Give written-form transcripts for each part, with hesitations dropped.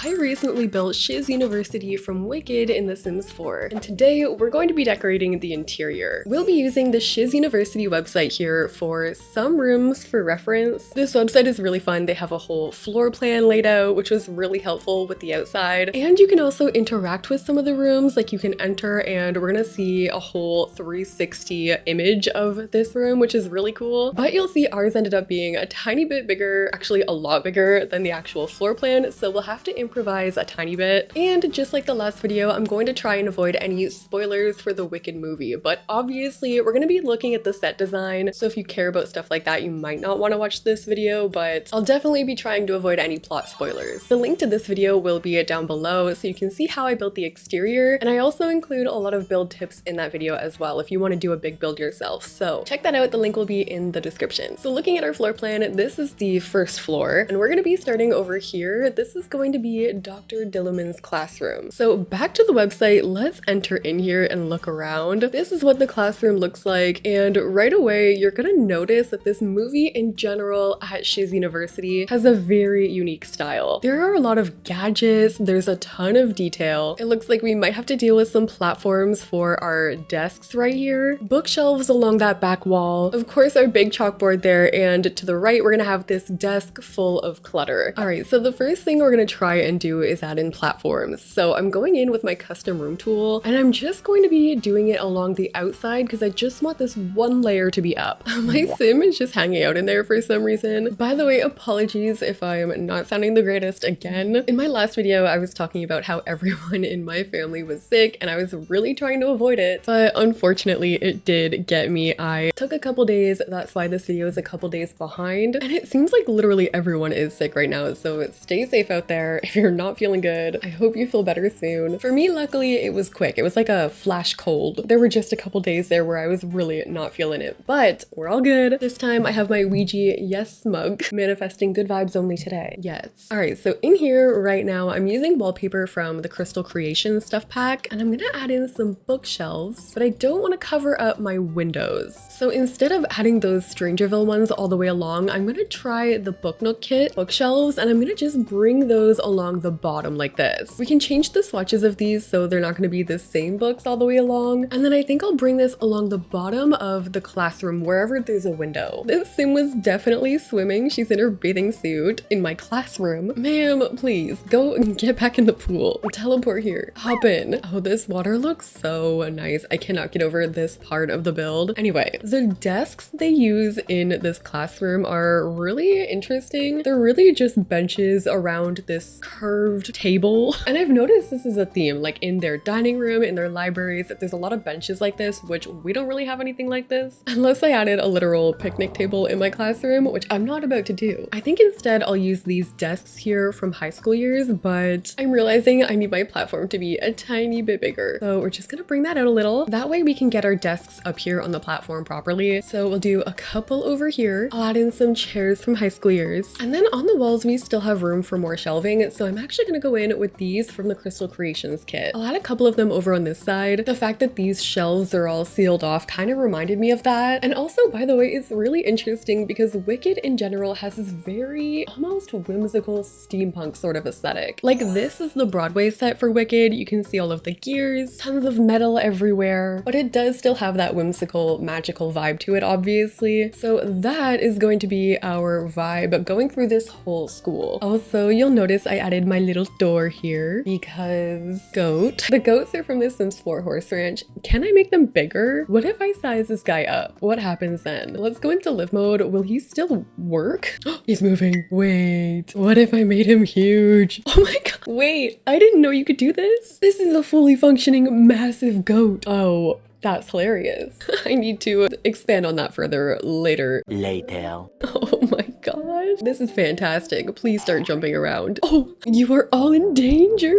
I recently built Shiz University from Wicked in The Sims 4, and today we're going to be decorating the interior. We'll be using the Shiz University website here for some rooms for reference. This website is really fun. They have a whole floor plan laid out, which was really helpful with the outside. And you can also interact with some of the rooms, like you can enter and we're gonna see a whole 360 image of this room, which is really cool. But you'll see ours ended up being a tiny bit bigger, actually a lot bigger than the actual floor plan, so we'll have to improvise a tiny bit. And just like the last video, I'm going to try and avoid any spoilers for the Wicked movie, but obviously we're going to be looking at the set design, so if you care about stuff like that, you might not want to watch this video, but I'll definitely be trying to avoid any plot spoilers. The link to this video will be down below so you can see how I built the exterior, and I also include a lot of build tips in that video as well if you want to do a big build yourself, so check that out. The link will be in the description. So looking at our floor plan, this is the first floor, and we're going to be starting over here. This is going to be Dr. Dillamond's classroom. So back to the website, let's enter in here and look around. This is what the classroom looks like, and right away you're gonna notice that this movie in general at Shiz University has a very unique style. There are a lot of gadgets, there's a ton of detail. It looks like we might have to deal with some platforms for our desks right here, bookshelves along that back wall, of course our big chalkboard there, and to the right we're gonna have this desk full of clutter. Alright, so the first thing we're gonna try and do is add in platforms. So I'm going in with my custom room tool, and I'm just going to be doing it along the outside because I just want this one layer to be up. My sim is just hanging out in there for some reason. By the way, apologies if I'm not sounding the greatest again. In my last video, I was talking about how everyone in my family was sick and I was really trying to avoid it, but unfortunately it did get me. I took a couple days, that's why this video is a couple days behind, and it seems like literally everyone is sick right now, so stay safe out there. If you're not feeling good, I hope you feel better soon. For me, luckily, it was quick. It was like a flash cold. There were just a couple days there where I was really not feeling it, but we're all good. This time I have my Ouija yes mug, manifesting good vibes only today. Yes. All right, so in here right now, I'm using wallpaper from the Crystal Creations stuff pack, and I'm gonna add in some bookshelves, but I don't want to cover up my windows. So instead of adding those Strangerville ones all the way along, I'm gonna try the Book Nook kit bookshelves, and I'm gonna just bring those along the bottom like this. We can change the swatches of these so they're not going to be the same books all the way along, and then I think I'll bring this along the bottom of the classroom wherever there's a window. This sim was definitely swimming. She's in her bathing suit in my classroom. Ma'am, please go and get back in the pool. Teleport here. Hop in. Oh, this water looks so nice. I cannot get over this part of the build. Anyway, the desks they use in this classroom are really interesting. They're really just benches around this curved table, and I've noticed this is a theme, like in their dining room, in their libraries, there's a lot of benches like this, which we don't really have anything like this unless I added a literal picnic table in my classroom, which I'm not about to do. I think instead I'll use these desks here from high school years, but I'm realizing I need my platform to be a tiny bit bigger, so we're just gonna bring that out a little. That way we can get our desks up here on the platform properly. So we'll do a couple over here. I'll add in some chairs from high school years, and then on the walls we still have room for more shelving, so I'm actually gonna go in with these from the Crystal Creations kit. I'll add a couple of them over on this side. The fact that these shelves are all sealed off kind of reminded me of that. And also, by the way, it's really interesting because Wicked in general has this very almost whimsical steampunk sort of aesthetic. Like, this is the Broadway set for Wicked. You can see all of the gears, tons of metal everywhere, but it does still have that whimsical, magical vibe to it, obviously. So that is going to be our vibe going through this whole school. Also, you'll notice I added my little door here because goat. The goats are from the Sims 4 horse ranch. Can I make them bigger? What if I size this guy up? What happens then? Let's go into live mode. Will he still work? He's moving. Wait, what if I made him huge? Oh my god. Wait, I didn't know you could do this. This is a fully functioning massive goat. Oh, that's hilarious. I need to expand on that further later. Oh my gosh. This is fantastic. Please start jumping around. Oh, you are all in danger.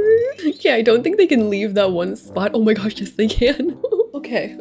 Yeah, I don't think they can leave that one spot. Oh my gosh, yes they can. Okay,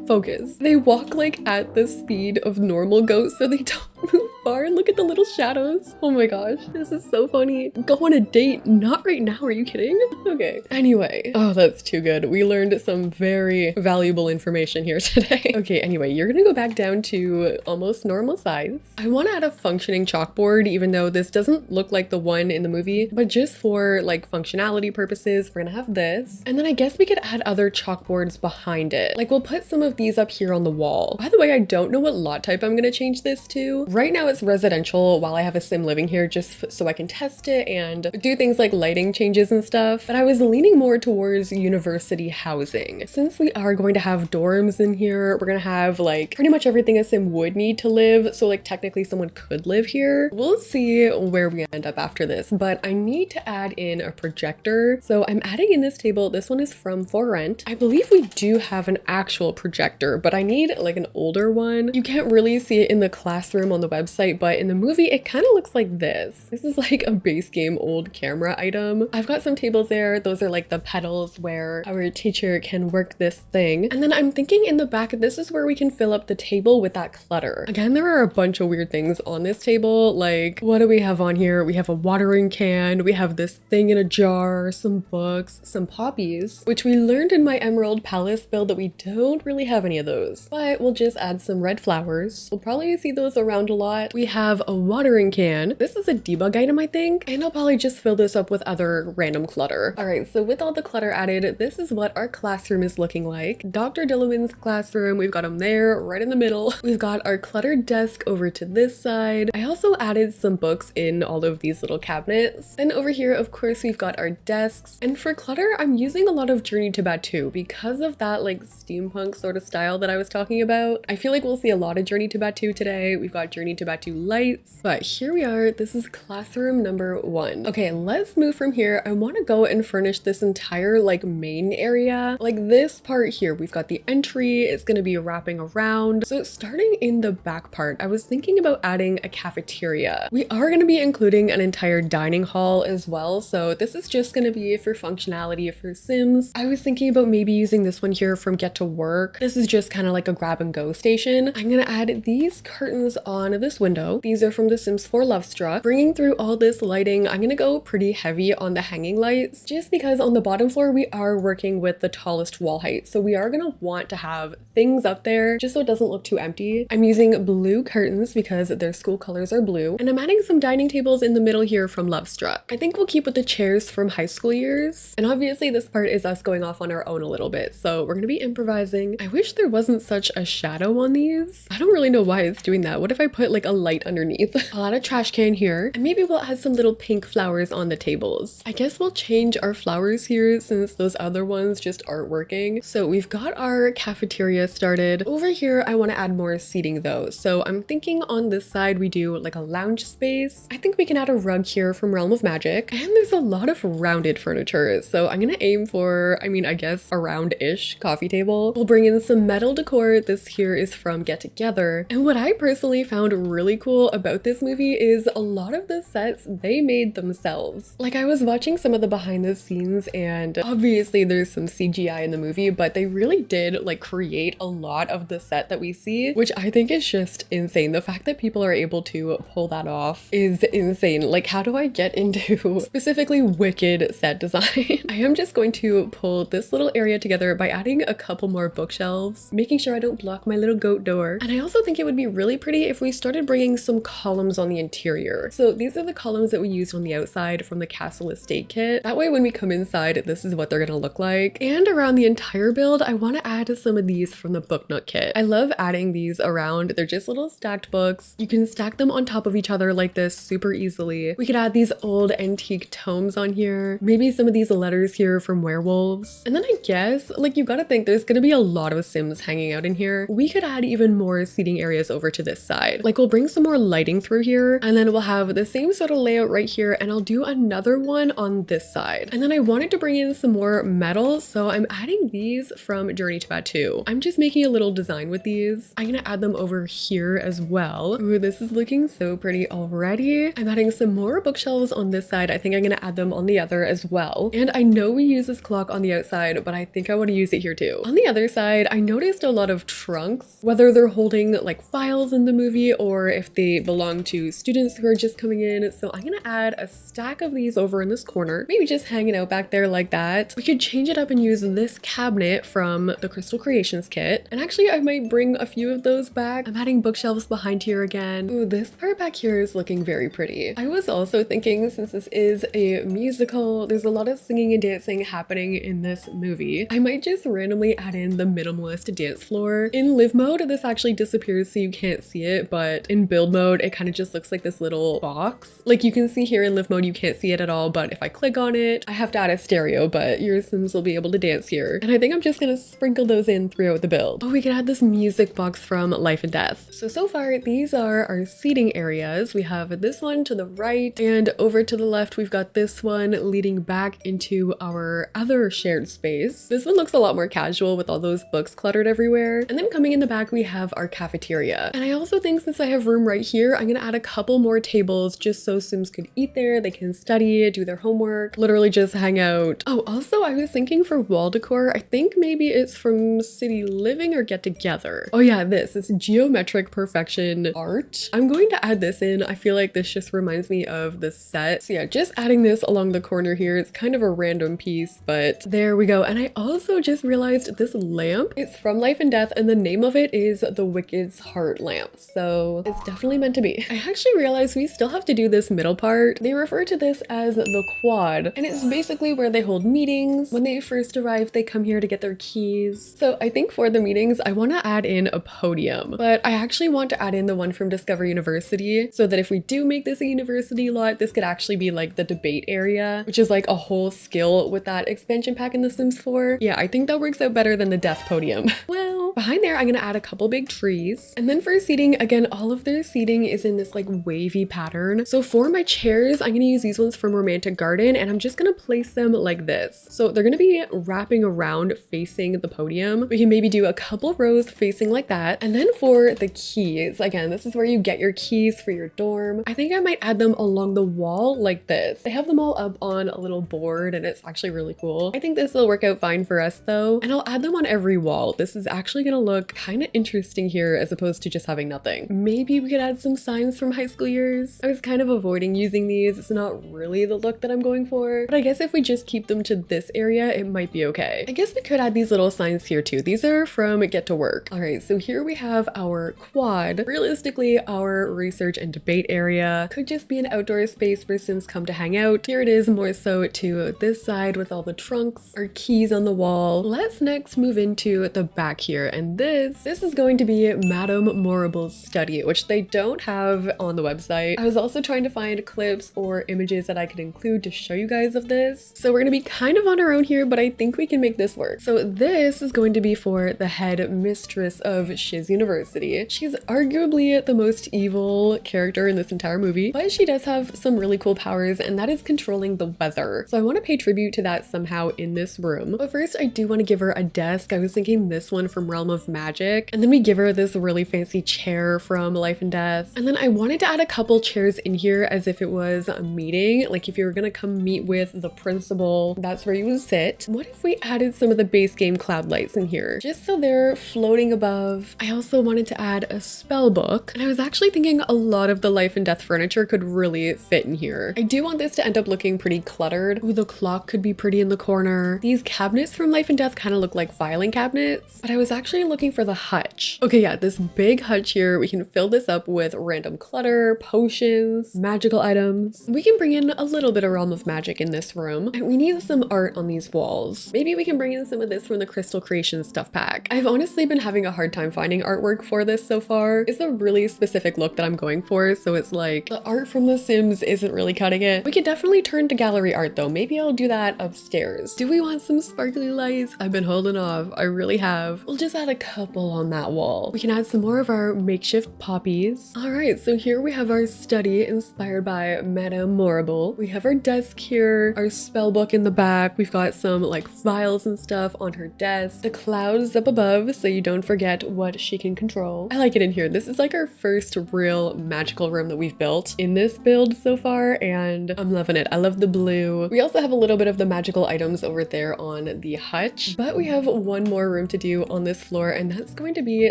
focus. They walk like at the speed of normal goats so they don't move far. Look at the little shadows. Oh my gosh, this is so funny. Go on a date. Not right now. Are you kidding? Okay. Anyway. Oh, that's too good. We learned some very valuable information here today. Okay, anyway, you're gonna go back down to almost normal size. I want to add a functioning chalkboard, even though this doesn't look like the one in the movie, but just for like functionality purposes, we're gonna have this. And then I guess we could add other chalkboards behind it. Like we'll put some of these up here on the wall. By the way, I don't know what lot type I'm gonna change this to. Right now it's residential while I have a sim living here just so I can test it and do things like lighting changes and stuff. But I was leaning more towards university housing. Since we are going to have dorms in here, we're gonna have like pretty much everything a sim would need to live. So like technically someone could live here. We'll see where we end up after this, but I need to add in a projector. So I'm adding in this table. This one is from For Rent. I believe we do have an actual projector, but I need like an older one. You can't really see it in the classroom on the website, but in the movie, it kind of looks like this. This is like a base game old camera item. I've got some tables there. Those are like the pedals where our teacher can work this thing. And then I'm thinking in the back, this is where we can fill up the table with that clutter. Again, there are a bunch of weird things on this table. Like, what do we have on here? We have a watering can. We have this thing in a jar, some books, some poppies, which we learned in my Emerald Palace build that we don't really have any of those, but we'll just add some red flowers. We'll probably see those around a lot. We have a watering can. This is a debug item, I think, and I'll probably just fill this up with other random clutter. All right, so with all the clutter added, this is what our classroom is looking like. Dr. Dillamond's classroom, we've got him there right in the middle. We've got our cluttered desk over to this side. I also added some books in all of these little cabinets. And over here, of course, we've got our desks. And for clutter, I'm using a lot of Journey to Batu because of that like steampunk sort of style that I was talking about. I feel like we'll see a lot of Journey to Batu today. We've got Journey to Batu lights, but here we are. This is classroom number 1. Okay, let's move from here. I want to go and furnish this entire like main area. Like this part here, we've got the entry. It's going to be wrapping around. So starting in the back part, I was thinking about adding a cafeteria. We are going to be including an entire dining hall as well. So this is just going to be for functionality for Sims. I was thinking about maybe using this one here from Get to Work. This is just kind of like a grab and go station. I'm going to add these curtains on this window. These are from The Sims 4 Lovestruck. Bringing through all this lighting, I'm going to go pretty heavy on the hanging lights just because on the bottom floor, we are working with the tallest wall height. So we are going to want to have things up there just so it doesn't look too empty. I'm using blue curtains because their school colors are blue. And I'm adding some dining tables in the middle here from Lovestruck. I think we'll keep with the chairs from high school years. And obviously this part is us going off on our own a little bit. So we're going to be improvising. I wish there wasn't such a shadow on these. I don't really know why it's doing that. What if I put like a light underneath? I'll add a trash can here. And maybe we'll add some little pink flowers on the tables. I guess we'll change our flowers here since those other ones just aren't working. So we've got our cafeteria started. Over here, I want to add more seating though. So I'm thinking on this side, we do like a lounge space. I think we can add a rug here from Realm of Magic. And there's a lot of rounded furniture. So I'm going to aim for, I guess a round-ish coffee table. We'll bring in some metal decor. This here is from Get Together. And what I personally found really cool about this movie is a lot of the sets they made themselves. Like I was watching some of the behind the scenes and obviously there's some CGI in the movie, but they really did like create a lot of the set that we see, which I think is just insane. The fact that people are able to pull that off is insane. Like how do I get into specifically Wicked set design? I am just going to pull this little area together by adding a couple more bookshelves, making sure I don't block my little goat door. And I also think it would be really pretty if we started bringing some columns on the interior. So these are the columns that we used on the outside from the Castle Estate kit. That way when we come inside, this is what they're gonna look like. And around the entire build, I want to add some of these from the Book Nook kit. I love adding these around. They're just little stacked books. You can stack them on top of each other like this super easily. We could add these old antique tomes on here. Maybe some of these letters here from werewolves. And then I guess, like you gotta think there's gonna be a lot of Sims hanging out in here. We could add even more seating areas over to this side. Like we'll bring some more lighting through here and then we'll have the same sort of layout right here and I'll do another one on this side. And then I wanted to bring in some more metal, so I'm adding these from Journey to Batu. I'm just making a little design with these. I'm gonna add them over here as well. Ooh, this is looking so pretty already. I'm adding some more bookshelves on this side. I think I'm gonna add them on the other as well. And I know we use this clock on the outside, but I think I want to use it here too. On the other side, I noticed a lot of trunks, whether they're holding like files in the movie or if they belong to students who are just coming in. So I'm gonna add a stack of these over in this corner, maybe just hanging out back there like that. We could change it up and use this cabinet from the Crystal Creations kit. And actually I might bring a few of those back. I'm adding bookshelves behind here again. Ooh, this part back here is looking very pretty. I was also thinking, since this is a musical, there's a lot of singing and dancing happening in this movie, I might just randomly add in the minimalist dance floor. In live mode, this actually disappears so you can't see it, but in build mode, it kind of just looks like this little box. Like you can see here in live mode, you can't see it at all, but if I click on it, I have to add a stereo, but your Sims will be able to dance here. And I think I'm just gonna sprinkle those in throughout the build. Oh, we can add this music box from Life and Death. So far, these are our seating areas. We have this one to the right, and over to the left, we've got this one leading back into our other shared space. This one looks a lot more casual with all those books cluttered everywhere. And then coming in the back, we have our cafeteria. And I also think since I have room right here, I'm gonna add a couple more tables just so Sims could eat there, they can study, do their homework, literally just hang out. Oh, also I was thinking for wall decor, I think maybe it's from City Living or Get Together. Oh yeah, this is geometric perfection art. I'm going to add this in. I feel like this just reminds me of the set. So yeah, just adding this along the corner here. It's kind of a random piece, but there we go. And I also just realized this lamp is from Life and Death, and the name of it is the Wicked's Heart lamp. So it's definitely meant to be. I actually realized we still have to do this middle part. They refer to this as the quad, and it's basically where they hold meetings. When they first arrive, they come here to get their keys. So I think for the meetings, I want to add in a podium, but I actually want to add in the one from Discover University so that if we do make this a university lot, this could actually be like the debate area, which is like a whole skill with that expansion pack in The Sims 4. Yeah, I think that works out better than the death podium. Well, behind there, I'm gonna add a couple big trees. And then for seating, again, all of their seating is in this like wavy pattern. So for my chairs, I'm gonna use these ones from Romantic Garden, and I'm just gonna place them like this. So they're gonna be wrapping around facing the podium. We can maybe do a couple rows facing like that. And then for the keys, again, this is where you get your keys for your dorm. I think I might add them along the wall like this. They have them all up on a little board, and it's actually really cool. I think this will work out fine for us though. And I'll add them on every wall. This is actually gonna look kind of interesting here as opposed to just having nothing. Maybe we could add some signs from high school years. I was kind of avoiding using these. It's not really the look that I'm going for, but I guess if we just keep them to this area, it might be okay. I guess we could add these little signs here too. These are from Get to Work. All right, so here we have our quad. Realistically, our research and debate area could just be an outdoor space where Sims come to hang out. Here it is more so to this side with all the trunks, our keys on the wall. Let's next move into the back here, and this is going to be Madame Morrible's study, which they don't have on the website. I was also trying to find clips or images that I could include to show you guys of this. So we're gonna be kind of on our own here, but I think we can make this work. So this is going to be for the head mistress of Shiz University. She's arguably the most evil character in this entire movie, but she does have some really cool powers, and that is controlling the weather. So I want to pay tribute to that somehow in this room. But first, I do want to give her a desk. I was thinking this one from Realm of Magic, and then we give her this really fancy chair from Life and Death. And then I wanted to add a couple chairs in here as if it was a meeting. Like if you were gonna come meet with the principal, that's where you would sit. What if we added some of the base game cloud lights in here, just so they're floating above? I also wanted to add a spell book, and I was actually thinking a lot of the Life and Death furniture could really fit in here. I do want this to end up looking pretty cluttered. Ooh, the clock could be pretty in the corner. These cabinets from Life and Death kind of look like filing cabinets, but I was actually looking for the hutch. Okay, yeah, this big hutch here, we can fill this up with random clutter, potions, magical items. We can bring in a little bit of Realm of Magic in this room, and we need some art on these walls. Maybe we can bring in some of this from the Crystal Creations stuff pack. I've honestly been having a hard time finding artwork for this so far. It's a really specific look that I'm going for, so it's like the art from The Sims isn't really cutting it. We could definitely turn to gallery art though. Maybe I'll do that upstairs. Do we want some sparkly lights? I've been holding off. I really have. We'll just add a couple on that wall. We can add some more of our makeshift poppies. All right, so here we have our study inspired by Madame Morrible. We have our desk here, our spell book in the back. We've got some like files and stuff on her desk. The clouds up above so you don't forget what she can control. I like it in here. This is like our first real magical room that we've built in this build so far, and I'm loving it. I love the blue. We also have a little bit of the magical items over there on the hutch, but we have one more room to do on this floor, and that's going to be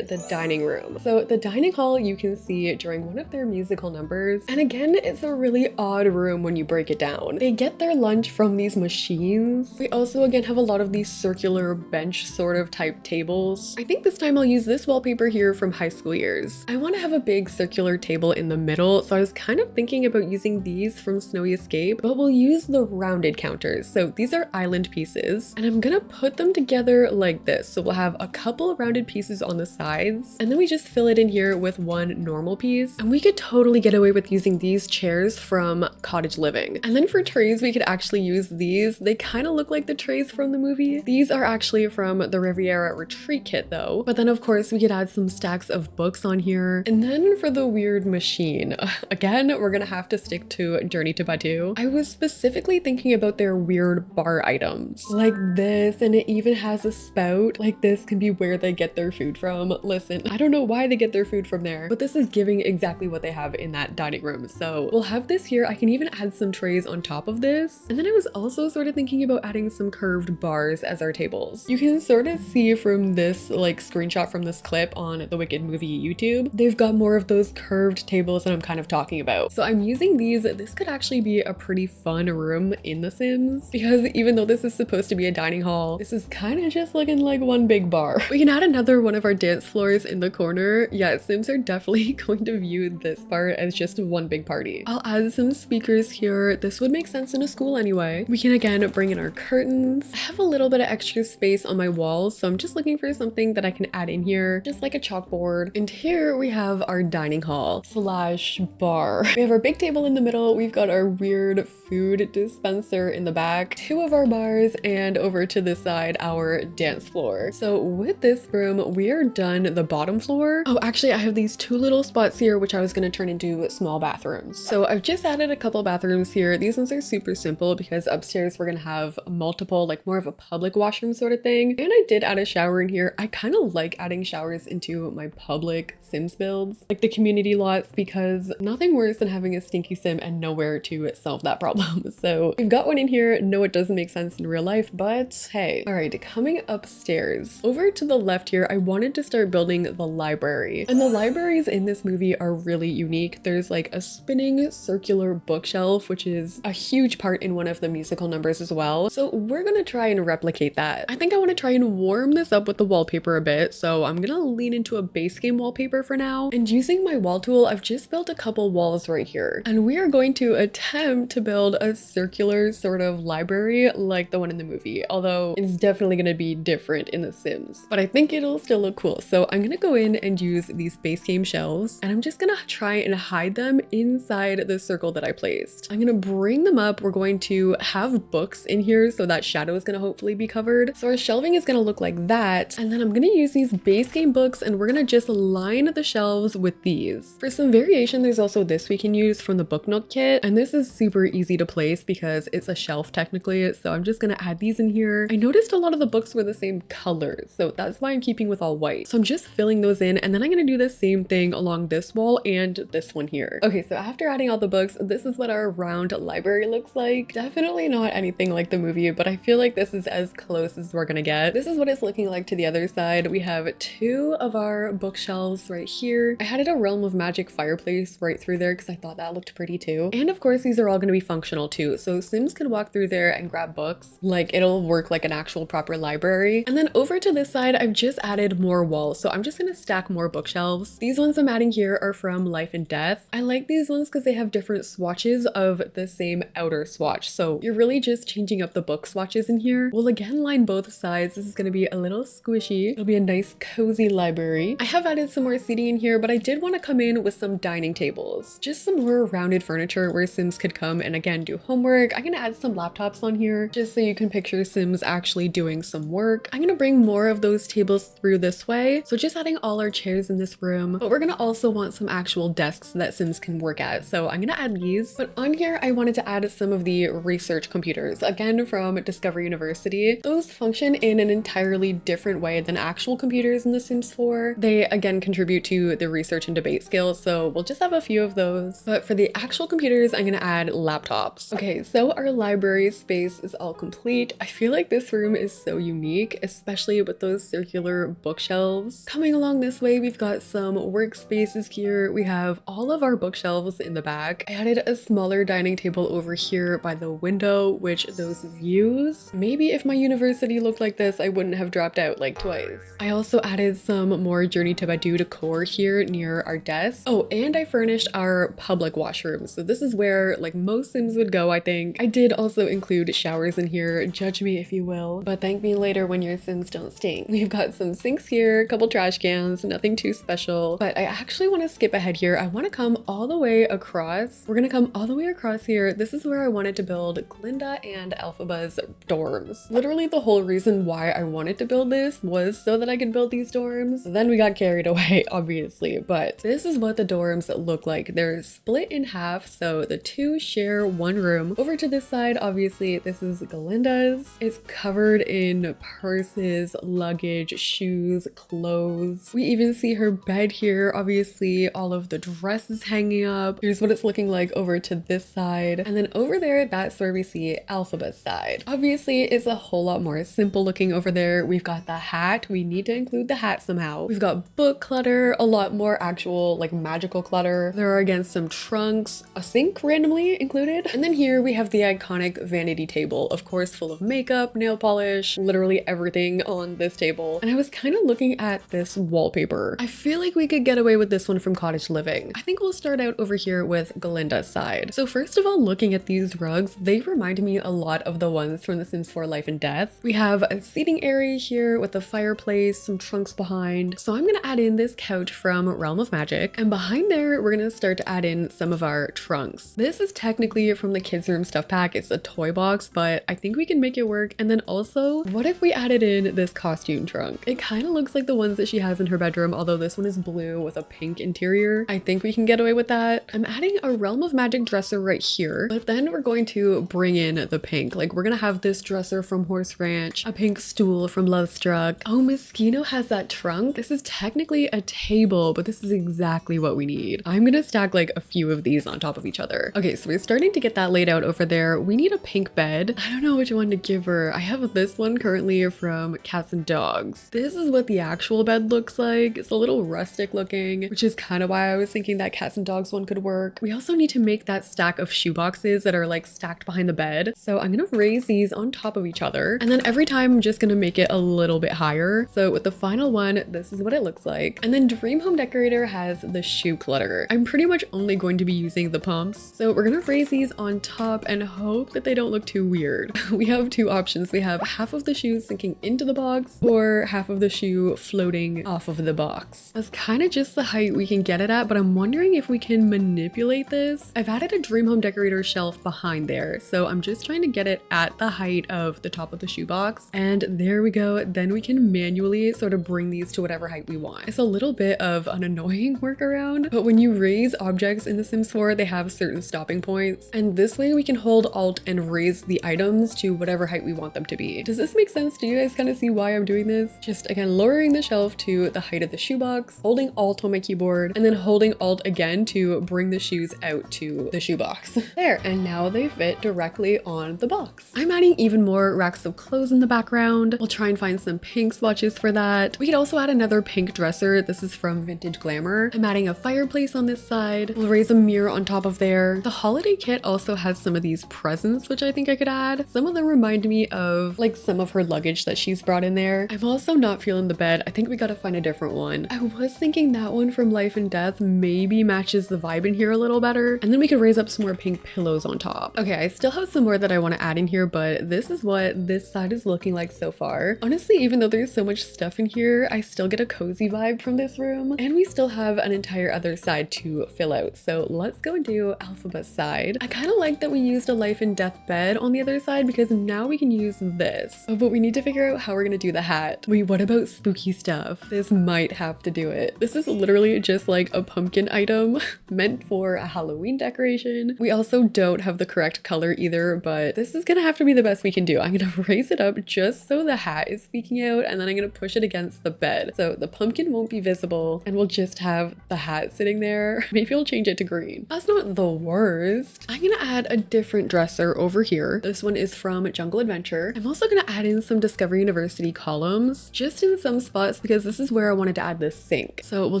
the dining room. So the dining hall, you can and see during one of their musical numbers. And again, it's a really odd room when you break it down. They get their lunch from these machines. We also again have a lot of these circular bench sort of type tables. I think this time I'll use this wallpaper here from high school years. I want to have a big circular table in the middle, so I was kind of thinking about using these from Snowy Escape, but we'll use the rounded counters. So these are island pieces, and I'm gonna put them together like this. So we'll have a couple rounded pieces on the sides, and then we just fill it in here with one normal piece. And we could totally get away with using these chairs from Cottage Living. And then for trays, we could actually use these. They kind of look like the trays from the movie. These are actually from the Riviera Retreat kit though. But then of course we could add some stacks of books on here. And then for the weird machine, again, we're gonna have to stick to Journey to Badu. I was specifically thinking about their weird bar items like this, and it even has a spout. Like this can be where they get their food from. Listen, I don't know why they get their food from there, but this is giving exactly what they have in that dining room. So we'll have this here. I can even add some trays on top of this. And then I was also sort of thinking about adding some curved bars as our tables. You can sort of see from this like screenshot from this clip on the Wicked movie YouTube, they've got more of those curved tables that I'm kind of talking about. So I'm using these. This could actually be a pretty fun room in The Sims, because even though this is supposed to be a dining hall, this is kind of just looking like one big bar. We can add another one of our dance floors in the corner. Yeah, Sims are definitely going to view this part as just one big party. I'll add some speakers here. This would make sense in a school anyway. We can again bring in our curtains. I have a little bit of extra space on my walls, so I'm just looking for something that I can add in here, just like a chalkboard. And here we have our dining hall slash bar. We have our big table in the middle. We've got our weird food dispenser in the back, two of our bars, and over to this side, our dance floor. So with this room, we are done the bottom floor. Oh, actually, I have these two little spots here, which I was going to turn into small bathrooms. So I've just added a couple bathrooms here. These ones are super simple because upstairs we're going to have multiple, like more of a public washroom sort of thing. And I did add a shower in here. I kind of like adding showers into my public Sims builds, like the community lots, because nothing worse than having a stinky Sim and nowhere to solve that problem. So we've got one in here. No, it doesn't make sense in real life, but hey. All right, coming upstairs. Over to the left here, I wanted to start building the library. And the libraries in this movie are really unique. There's like a spinning circular bookshelf, which is a huge part in one of the musical numbers as well. So we're gonna try and replicate that. I think I want to try and warm this up with the wallpaper a bit. So I'm gonna lean into a base game wallpaper for now. And using my wall tool, I've just built a couple walls right here. And we are going to attempt to build a circular sort of library like the one in the movie, although it's definitely going to be different in The Sims, but I think it'll still look cool. So I'm going to go in and use these base game shelves, and I'm just going to try and hide them inside the circle that I placed. I'm going to bring them up. We're going to have books in here, so that shadow is going to hopefully be covered. So our shelving is going to look like that. And then I'm going to use these base game books, and we're going to just line the shelves with these. For some variation, there's also this we can use from the Book Nook kit, and this is super easy to place because it's a shelf technically. So I'm just going to add these in here. I noticed a lot of the books were the same colors, so that's why I'm keeping with all white. So I'm just filling those in, and then I'm going to do the same thing along this wall and this one here. Okay, so after adding all the books, this is what our round library looks like. Definitely not anything like the movie, but I feel like this is as close as we're gonna get. This is what it's looking like to the other side. We have two of our bookshelves right here. I added a Realm of Magic fireplace right through there because I thought that looked pretty too. And of course, these are all going to be functional too. So Sims can walk through there and grab books. Like it'll work like an actual proper library. And then over to this side, I've just added more walls. So I'm just going to stack more bookshelves. These ones I'm adding here are from Life and Death. I like these ones because they have different swatches of the same outer swatch. So you're really just changing up the book swatches in here. We'll again line both sides. This is going to be a little squishy. It'll be a nice cozy library. I have added some more seating in here, but I did want to come in with some dining tables. Just some more rounded furniture where Sims could come and again do homework. I'm going to add some laptops on here just so you can picture Sims actually doing some work. I'm going to bring more of those tables through this way. So just adding all our chairs in this room, but we're going to also want some actual desks that Sims can work at. So I'm going to add these, but on here, I wanted to add some of the research computers, again from Discovery University. Those function in an entirely different way than actual computers in The Sims 4. They again contribute to the research and debate skills, so we'll just have a few of those. But for the actual computers, I'm going to add laptops. Okay, so our library space is all complete. I feel like this room is so unique, especially with those circular bookshelves. Coming along this way, we've got some workspaces here. We have all of our bookshelves in the back. I added a smaller dining table over here by the window, which those views, maybe if my university looked like this, I wouldn't have dropped out like twice. I also added some more Journey to Badu decor here near our desk. Oh, and I furnished our public washroom. So this is where like most Sims would go, I think. I did also include showers in here. Judge me if you will, but thank me later when your Sims don't stink. We've got some sinks here, a couple trash cans, nothing too special, but I actually want to skip ahead here. I want to come all the way across. We're gonna come all the way across here. This is where I wanted to build Glinda and Elphaba's dorms. Literally the whole reason why I wanted to build this was so that I could build these dorms. Then we got carried away, obviously, but this is what the dorms look like. They're split in half, so the two share one room. Over to this side, obviously, this is Glinda's. It's covered in purses, luggage, shoes, clothes. We even see her bed here, obviously, all of the dresses hanging up. Here's what it's looking like over to this side. And then over there, that's where we see Elphaba's side. Obviously, it's a whole lot more simple looking over there. We've got the hat. We need to include the hat somehow. We've got book clutter, a lot more actual like magical clutter. There are again some trunks, a sink randomly included. And then here we have the iconic vanity table, of course, full of makeup, nail polish, literally everything on this table. And I was kind of looking at this wallpaper. I feel like we could get away with this one from Cottage Living. I think we'll start out over here with Glinda's side. So first of all, looking at these rugs, they remind me a lot of the ones from The Sims 4 Life and Death. We have a seating area here with a fireplace, some trunks behind. So I'm gonna add in this couch from Realm of Magic. And behind there, we're gonna start to add in some of our trunks. This is technically from the kids room stuff pack. It's a toy box, but I think we can make it work. And then also, what if we added in this costume trunk? It kind of looks like the ones that she has in her bedroom, although this one is blue with a pink interior. I think we can get away with that. I'm adding a Realm of Magic dresser right here, but then we're going to bring in the pink. Like we're gonna have this dresser from Horse Ranch, a pink stool from Love Struck. Oh, Moschino has that trunk. This is technically a table, but this is exactly what we need. I'm gonna stack like a few of these on top of each other. Okay, so we're starting to get that laid out over there. We need a pink bed. I don't know which one to give her. I have this one currently from Cats and Dogs. This is what the actual bed looks like. It's a little rustic looking, which is kind of why I was thinking that Cats and Dogs one could work. We also need to make that stack of shoe boxes that are like stacked behind the bed. So I'm gonna raise these on top of each other. And then every time I'm just gonna make it a little bit higher. So with the final one, this is what it looks like. And then Dream Home Decorator has the shoe clutter. I'm pretty much only going to be using the pumps. So we're gonna raise these on top and hope that they don't look too weird. We have two options. We have half of the shoe sinking into the box or half of the shoe floating off of the box. That's kind of just the height we can get it at, but I'm wondering if we can manipulate this. I've added a Dream Home Decorator shelf behind there, so I'm just trying to get it at the height of the top of the shoebox. And there we go. Then we can manually sort of bring these to whatever height we want. It's a little bit of an annoying workaround, but when you raise objects in The Sims 4, they have certain stopping points. And this way we can hold Alt and raise the items to whatever height we want them to be. Does this make sense? Do you guys kind of see why I'm doing this? Just again, lowering the shelf to the height of the shoebox, holding Alt on my keyboard, and then holding Alt again to bring the shoes out to the shoebox. There, and now they fit directly on the box. I'm adding even more racks of clothes in the background. We'll try and find some pink swatches for that. We could also add another pink dresser. This is from Vintage Glamour. I'm adding a fireplace on this side. We'll raise a mirror on top of there. The holiday kit also has some of these presents, which I think I could add. Some of them remind me of like some of her luggage that she's brought in there. I'm also not feeling the bed. I think we gotta find a different one. I was thinking that one from Life and Death maybe matches the vibe in here a little better. And then we could raise up some more pink pillows on top. Okay, I still have some more that I want to add in here, but this is what this side is looking like so far. Honestly, even though there's so much stuff in here, I still get a cozy vibe from this room. And we still have an entire other side to fill out. So let's go and do Elphaba's side. I kind of like that we used a Life and Death bed on the other side because now we can use this. Oh, but we need to figure out how we're gonna do the hat. Wait, what about spooky stuff? This might have to do it. This is literally just like a pumpkin item meant for a Halloween decoration. We also don't have the correct color either, but this is gonna have to be the best we can do. I'm gonna raise it up just so the hat is speaking out, and then I'm gonna push it against the bed. So the pumpkin won't be visible and we'll just have the hat sitting there. Maybe I'll change it to green. That's not the worst. I'm gonna add a different dresser over here. This one is from Jungle Adventure. I'm also gonna add in some Discovery University columns just in some spots because this is where I wanted to add this sink. So we'll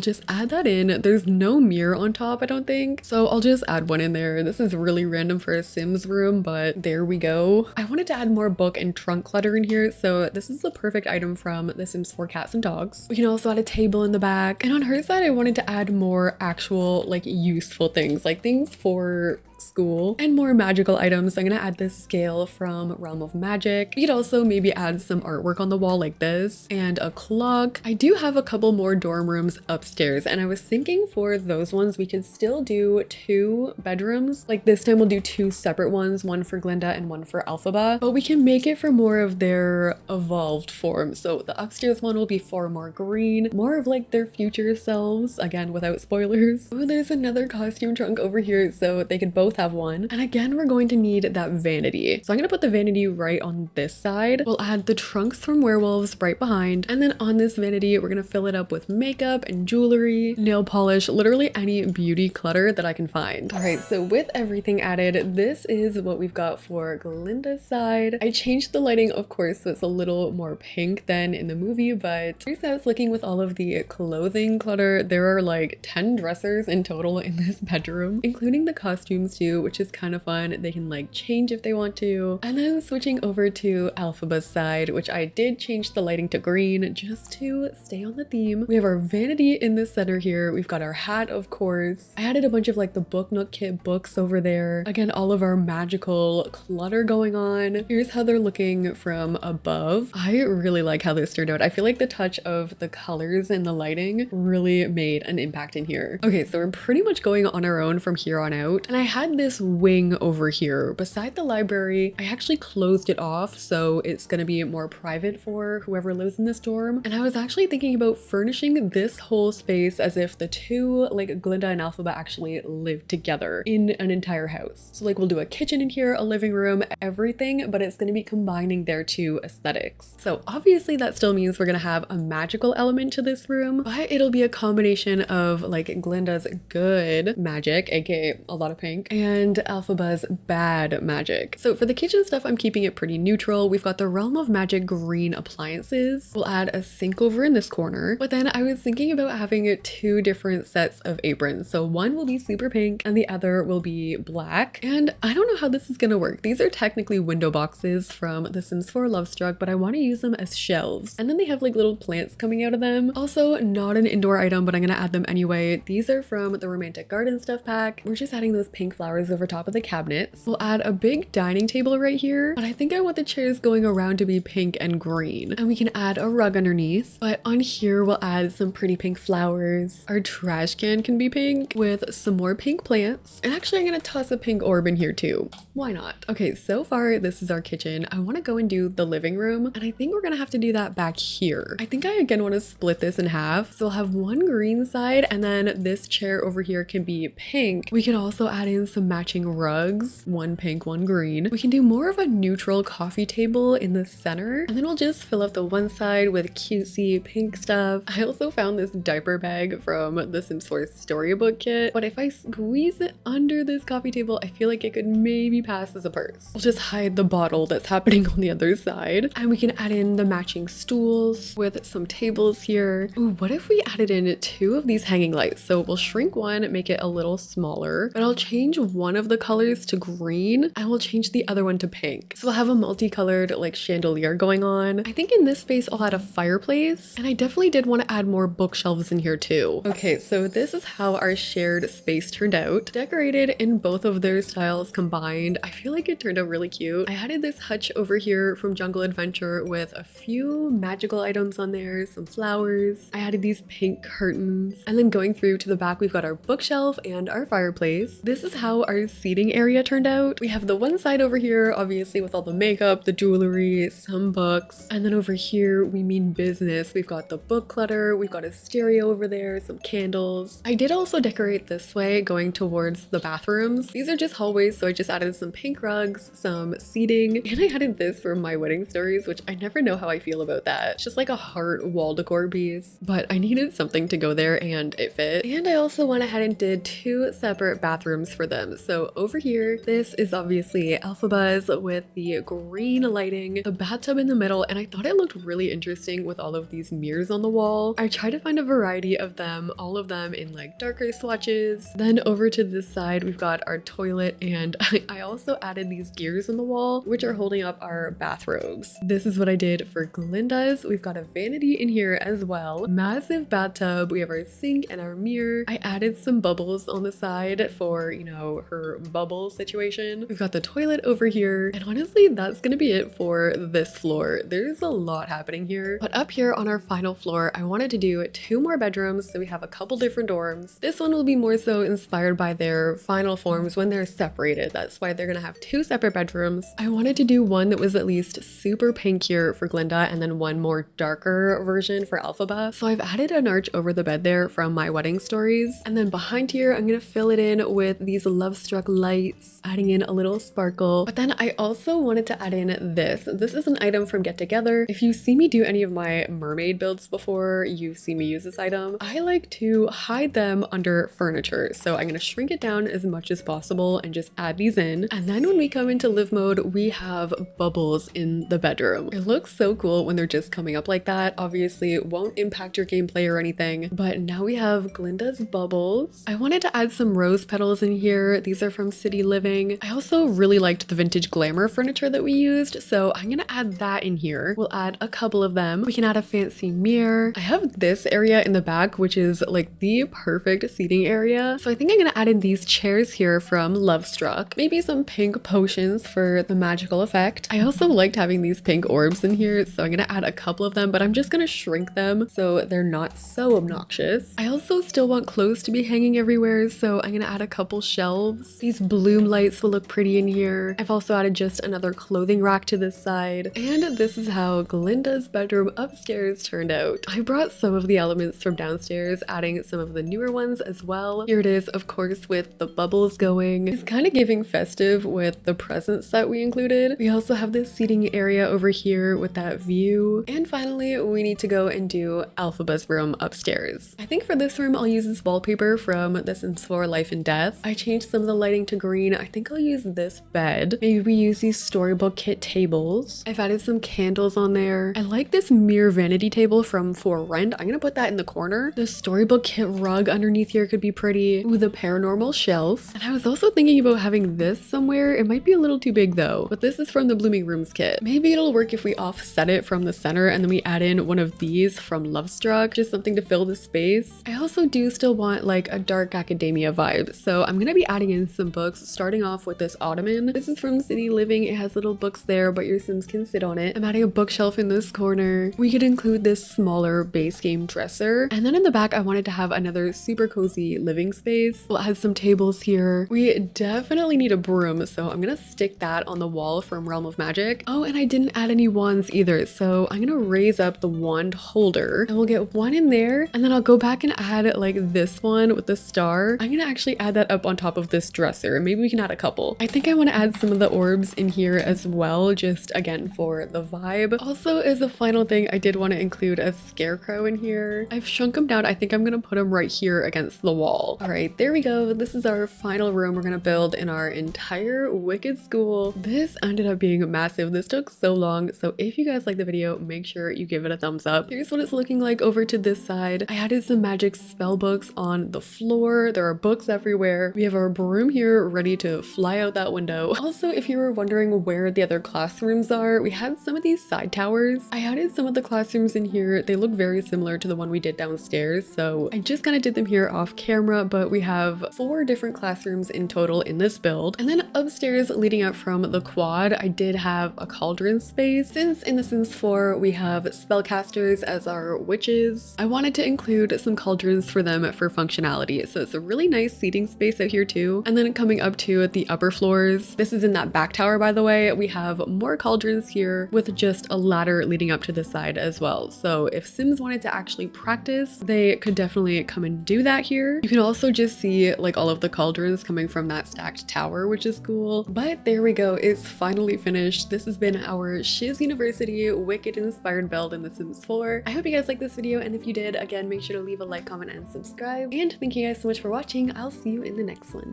just add that in. There's no mirror on top, I don't think, so I'll just add one in there. This is really random for a Sims room, but there we go. I wanted to add more book and trunk clutter in here, so this is the perfect item from The Sims 4 Cats and Dogs. We can also add a table in the back, and on her side I wanted to add more actual like useful things, like things for school and more magical items. I'm gonna add this scale from Realm of Magic. You could also maybe add some artwork on the wall like this and a clock. I do have a couple more dorm rooms upstairs, and I was thinking for those ones we could still do 2 bedrooms. Like this time we'll do 2 separate ones, one for Glinda and one for Elphaba, but we can make it for more of their evolved form. So the upstairs one will be far more green, more of like their future selves, again without spoilers. Oh, there's another costume trunk over here, so they could both have one. And again, we're going to need that vanity. So I'm gonna put the vanity right on this side. We'll add the trunks from werewolves right behind. And then on this vanity, we're gonna fill it up with makeup and jewelry, nail polish, literally any beauty clutter that I can find. All right, so with everything added, this is what we've got for Glinda's side. I changed the lighting, of course, so it's a little more pink than in the movie, but here's how it's looking with all of the clothing clutter. There are like 10 dressers in total in this bedroom, including the costumes too, which is kind of fun. They can like change if they want to. And then switching over to Elphaba's side, which I did change the lighting to green just to stay on the theme. We have our vanity in the center here. We've got our hat, of course. I added a bunch of like the Book Nook kit books over there. Again, all of our magical clutter going on. Here's how they're looking from above. I really like how this turned out. I feel like the touch of the colors and the lighting really made an impact in here. Okay, so we're pretty much going on our own from here on out. And I had this wing over here beside the library. I actually closed it off, so it's gonna be more private for whoever lives in this dorm. And I was actually thinking about furnishing this whole space as if the two, like Glinda and Elphaba, actually live together in an entire house. So like we'll do a kitchen in here, a living room, everything, but it's gonna be combining their 2 aesthetics. So obviously that still means we're gonna have a magical element to this room, but it'll be a combination of like Glinda's good magic, aka a lot of pink, and Elphaba's bad magic. So for the kitchen stuff, I'm keeping it pretty neutral. We've got the Realm of Magic green appliances. We'll add a sink over in this corner, but then I was thinking about having 2 different sets of aprons. So one will be super pink and the other will be black. And I don't know how this is gonna work. These are technically window boxes from The Sims 4 Lovestruck, but I want to use them as shelves. And then they have like little plants coming out of them. Also not an indoor item, but I'm gonna add them anyway. These are from the Romantic Garden stuff pack. We're just adding those pink flowers over top of the cabinets. We'll add a big dining table right here, but I think I want the chairs going around to be pink and green. And we can add a rug underneath, but on here we'll add some pretty pink flowers. Our trash can be pink with some more pink plants. And actually I'm gonna toss a pink orb in here too. Why not? Okay, so far this is our kitchen. I want to go and do the living room, and I think we're gonna have to do that back here. I think I again want to split this in half. So I'll have one green side, and then this chair over here can be pink. We can also add in some matching rugs, one pink, one green. We can do more of a neutral coffee table in the center, and then we'll just fill up the one side with cutesy pink stuff. I also found this diaper bag from the Sims 4 storybook kit, but if I squeeze it under this coffee table, I feel like it could maybe pass as a purse. We'll just hide the bottle that's happening on the other side, and we can add in the matching stools with some tables here. Ooh, what if we added in 2 of these hanging lights? So we'll shrink one, make it a little smaller, but I'll change one of the colors to green and we'll change the other one to pink. So we'll have a multicolored like chandelier going on. I think in this space I'll add a fireplace, and I definitely did want to add more bookshelves in here too. Okay, so this is how our shared space turned out. Decorated in both of their styles combined. I feel like it turned out really cute. I added this hutch over here from Jungle Adventure with a few magical items on there, some flowers. I added these pink curtains, and then going through to the back we've got our bookshelf and our fireplace. This is how our seating area turned out. We have the one side over here obviously with all the makeup, the jewelry, some books, and then over here we mean business. We've got the book clutter, we've got a stereo over there, some candles. I did also decorate this way going towards the bathrooms. These are just hallways, so I just added some pink rugs, some seating, and I added this for my wedding stories, which I never know how I feel about that. It's just like a heart wall decor piece, but I needed something to go there and it fit. And I also went ahead and did 2 separate bathrooms for them. them. So over here, this is obviously Elphaba's with the green lighting, the bathtub in the middle, and I thought it looked really interesting with all of these mirrors on the wall. I tried to find a variety of them, all of them in like darker swatches. Then over to this side, we've got our toilet, and I also added these gears on the wall, which are holding up our bathrobes. This is what I did for Glinda's. We've got a vanity in here as well. Massive bathtub. We have our sink and our mirror. I added some bubbles on the side for, you know, her bubble situation. We've got the toilet over here. And honestly, that's gonna be it for this floor. There's a lot happening here. But up here on our final floor, I wanted to do 2 more bedrooms. So we have a couple different dorms. This one will be more so inspired by their final forms when they're separated. That's why they're gonna have 2 separate bedrooms. I wanted to do one that was at least super pink here for Glinda and then one more darker version for Elphaba. So I've added an arch over the bed there from my wedding stories. And then behind here, I'm gonna fill it in with these love struck lights, adding in a little sparkle. But then I also wanted to add in this. This is an item from Get Together. If you see me do any of my mermaid builds before, you've seen me use this item. I like to hide them under furniture. So I'm gonna shrink it down as much as possible and just add these in. And then when we come into live mode, we have bubbles in the bedroom. It looks so cool when they're just coming up like that. Obviously, it won't impact your gameplay or anything, but now we have Glinda's bubbles. I wanted to add some rose petals in here. These are from City Living. I also really liked the vintage glamour furniture that we used, so I'm gonna add that in here. We'll add a couple of them. We can add a fancy mirror. I have this area in the back, which is like the perfect seating area. So I think I'm gonna add in these chairs here from Love Struck. Maybe some pink potions for the magical effect. I also liked having these pink orbs in here, so I'm gonna add a couple of them, but I'm just gonna shrink them so they're not so obnoxious. I also still want clothes to be hanging everywhere, so I'm gonna add a couple shelves. These bloom lights will look pretty in here. I've also added just another clothing rack to this side. And this is how Glinda's bedroom upstairs turned out. I brought some of the elements from downstairs, adding some of the newer ones as well. Here it is, of course, with the bubbles going. It's kind of giving festive with the presents that we included. We also have this seating area over here with that view. And finally, we need to go and do Elphaba's room upstairs. I think for this room, I'll use this wallpaper from The Sims 4 Life and Death. I changed some of the lighting to green. I think I'll use this bed. Maybe we use these storybook kit tables. I've added some candles on there. I like this mirror vanity table from For Rent. I'm gonna put that in the corner. The storybook kit rug underneath here could be pretty. Ooh, the paranormal shelf. And I was also thinking about having this somewhere. It might be a little too big though, but this is from the Blooming Rooms kit. Maybe it'll work if we offset it from the center and then we add in one of these from Love Struck, just something to fill the space. I also do still want like a dark academia vibe, so I'm gonna be adding in some books, starting off with this ottoman. This is from City Living. It has little books there, but your Sims can sit on it. I'm adding a bookshelf in this corner. We could include this smaller base game dresser. And then in the back, I wanted to have another super cozy living space. We'll add some tables here. We definitely need a broom, so I'm gonna stick that on the wall from Realm of Magic. Oh, and I didn't add any wands either, so I'm gonna raise up the wand holder and we'll get one in there, and then I'll go back and add like this one with the star. I'm gonna actually add that up on top of this dresser. Maybe we can add a couple. I think I want to add some of the orbs in here as well, just again for the vibe. Also, as a final thing, I did want to include a scarecrow in here. I've shrunk him down. I think I'm gonna put him right here against the wall. All right, there we go. This is our final room we're gonna build in our entire Wicked school. This ended up being massive. This took so long, so if you guys like the video, make sure you give it a thumbs up. Here's what it's looking like over to this side. I added some magic spell books on the floor. There are books everywhere. We have our broom here ready to fly out that window. Also, if you were wondering where the other classrooms are, we had some of these side towers. I added some of the classrooms in here. They look very similar to the one we did downstairs, so I just kind of did them here off camera, but we have 4 different classrooms in total in this build. And then upstairs, leading up from the quad, I did have a cauldron space. Since in The Sims 4 we have spellcasters as our witches, I wanted to include some cauldrons for them for functionality. So it's a really nice seating space out here too. And then coming up to the upper floors, this is in that back tower by the way, we have more cauldrons here with just a ladder leading up to the side as well. So if Sims wanted to actually practice, they could definitely come and do that here. You can also just see like all of the cauldrons coming from that stacked tower, which is cool. But there we go, it's finally finished. This has been our Shiz University Wicked inspired build in The Sims 4. I hope you guys liked this video, and if you did, again, make sure to leave a like, comment, and subscribe. And thank you guys so much for watching. I'll see you in the next one.